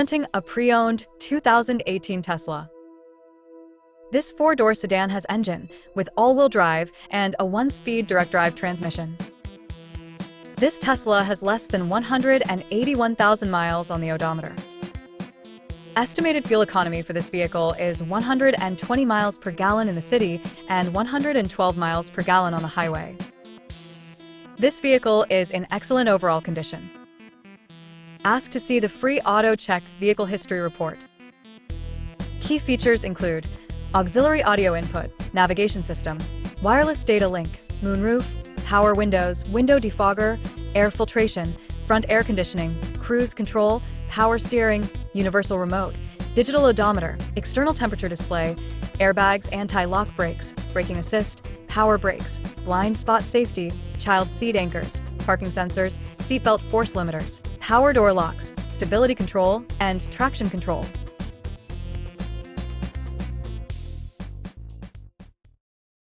Presenting a pre-owned 2018 Tesla. This four-door sedan has engine with all-wheel drive and a 1-speed direct-drive transmission. This Tesla has less than 181,000 miles on the odometer. Estimated fuel economy for this vehicle is 120 miles per gallon in the city and 112 miles per gallon on the highway. This vehicle is in excellent overall condition. Ask to see the free Auto Check Vehicle History Report. Key features include auxiliary audio input, navigation system, wireless data link, moonroof, power windows, window defogger, air filtration, front air conditioning, cruise control, power steering, universal remote, digital odometer, external temperature display, airbags, anti-lock brakes, braking assist, power brakes, blind spot safety, child seat anchors, parking sensors, seatbelt force limiters, power door locks, stability control, and traction control.